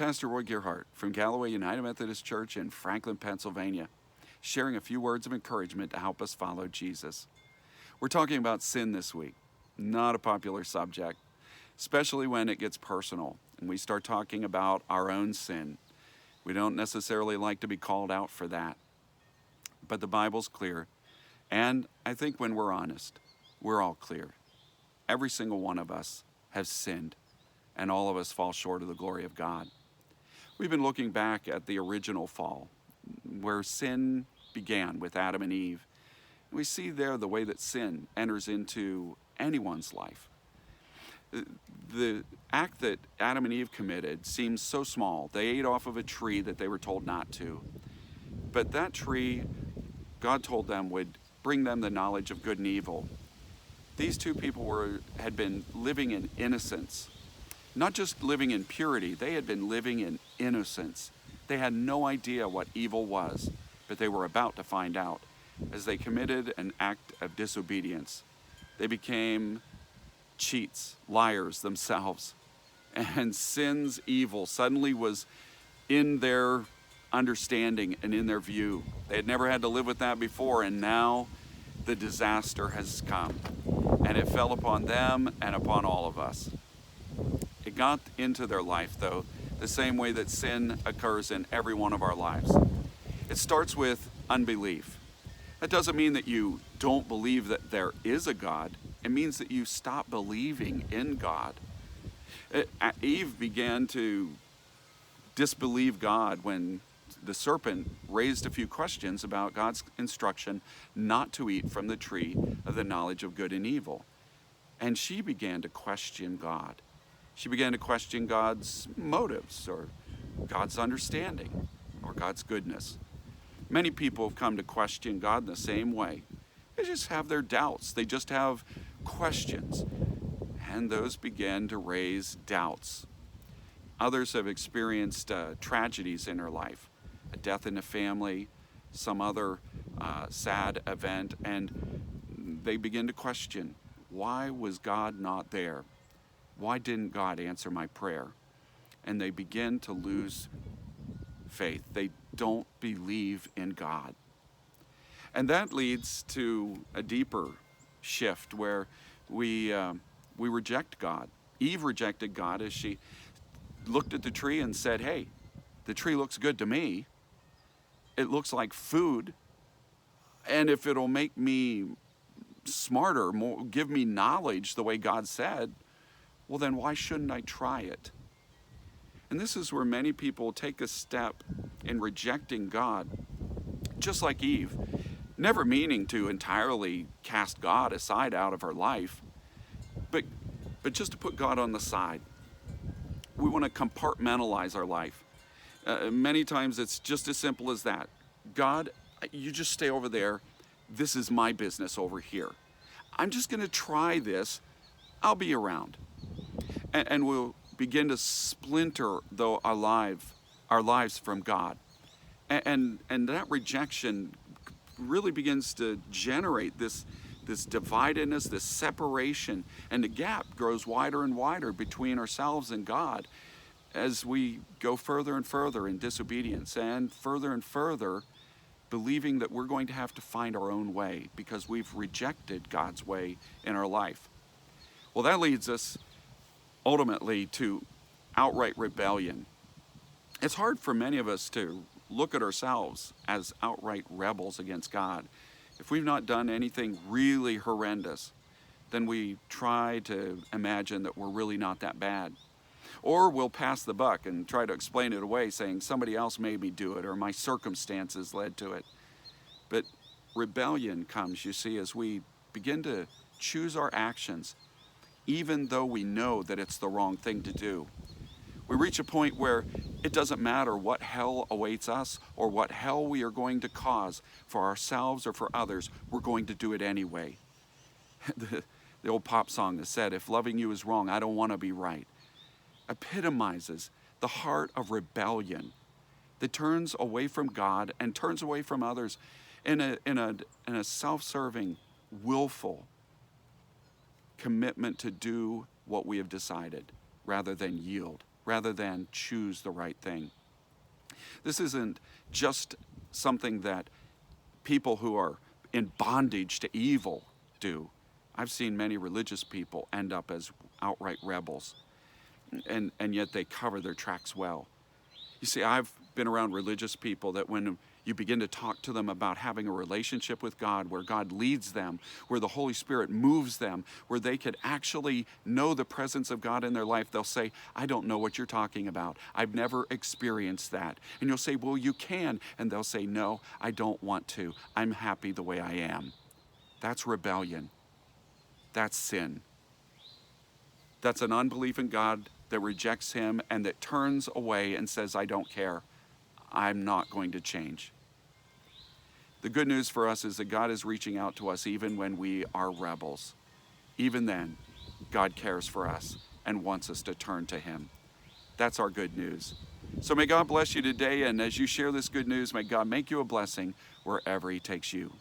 Pastor Roy Gerhart from Galloway United Methodist Church in Franklin, Pennsylvania, sharing a few words of encouragement to help us follow Jesus. We're talking about sin this week, not a popular subject, especially when it gets personal and we start talking about our own sin. We don't necessarily like to be called out for that, but the Bible's clear, and I think when we're honest, we're all clear. Every single one of us has sinned, and all of us fall short of the glory of God. We've been looking back at the original fall, where sin began with Adam and Eve. We see there the way that sin enters into anyone's life. The act that Adam and Eve committed seems so small. They ate off of a tree that they were told not to. But that tree, God told them, would bring them the knowledge of good and evil. These two people had been living in innocence. Not just living in purity, they had been living in innocence. They had no idea what evil was, but they were about to find out. As they committed an act of disobedience, they became cheats, liars themselves. And sin's evil suddenly was in their understanding and in their view. They had never had to live with that before, and now the disaster has come. And it fell upon them and upon all of us. It got into their life, though, the same way that sin occurs in every one of our lives. It starts with unbelief. That doesn't mean that you don't believe that there is a God. It means that you stop believing in God. Eve began to disbelieve God when the serpent raised a few questions about God's instruction not to eat from the tree of the knowledge of good and evil. And she began to question God. She began to question God's motives or God's understanding or God's goodness. Many people have come to question God in the same way. They just have their doubts. They just have questions. And those began to raise doubts. Others have experienced tragedies in their life, a death in the family, some other sad event, and they begin to question, why was God not there? Why didn't God answer my prayer? And they begin to lose faith. They don't believe in God. And that leads to a deeper shift where we reject God. Eve rejected God as she looked at the tree and said, hey, the tree looks good to me. It looks like food. And if it'll make me smarter, give me knowledge the way God said, well, then why shouldn't I try it? And this is where many people take a step in rejecting God, just like Eve, never meaning to entirely cast God aside out of her life, but just to put God on the side. We want to compartmentalize our life. Many times it's just as simple as that. God, you just stay over there. This is my business over here. I'm just going to try this. I'll be around. And we'll begin to splinter our lives from God. And that rejection really begins to generate this dividedness, this separation, and the gap grows wider and wider between ourselves and God as we go further and further in disobedience and further believing that we're going to have to find our own way because we've rejected God's way in our life. Well, that leads us ultimately to outright rebellion. It's hard for many of us to look at ourselves as outright rebels against God. If we've not done anything really horrendous, then we try to imagine that we're really not that bad. Or we'll pass the buck and try to explain it away, saying somebody else made me do it or my circumstances led to it. But rebellion comes, you see, as we begin to choose our actions even though we know that it's the wrong thing to do. We reach a point where it doesn't matter what hell awaits us or what hell we are going to cause for ourselves or for others, we're going to do it anyway. The old pop song that said, if loving you is wrong, I don't want to be right, epitomizes the heart of rebellion that turns away from God and turns away from others in a self-serving, willful commitment to do what we have decided rather than yield rather than choose the right thing. This isn't just something that people who are in bondage to evil do. I've seen many religious people end up as outright rebels, and yet they cover their tracks well. You see, I've been around religious people that when you begin to talk to them about having a relationship with God, where God leads them, where the Holy Spirit moves them, where they could actually know the presence of God in their life, they'll say, I don't know what you're talking about. I've never experienced that. And you'll say, well, you can. And they'll say, no, I don't want to. I'm happy the way I am. That's rebellion. That's sin. That's an unbelief in God that rejects him and that turns away and says, I don't care. I'm not going to change. The good news for us is that God is reaching out to us even when we are rebels. Even then, God cares for us and wants us to turn to him. That's our good news. So may God bless you today, and as you share this good news, may God make you a blessing wherever he takes you.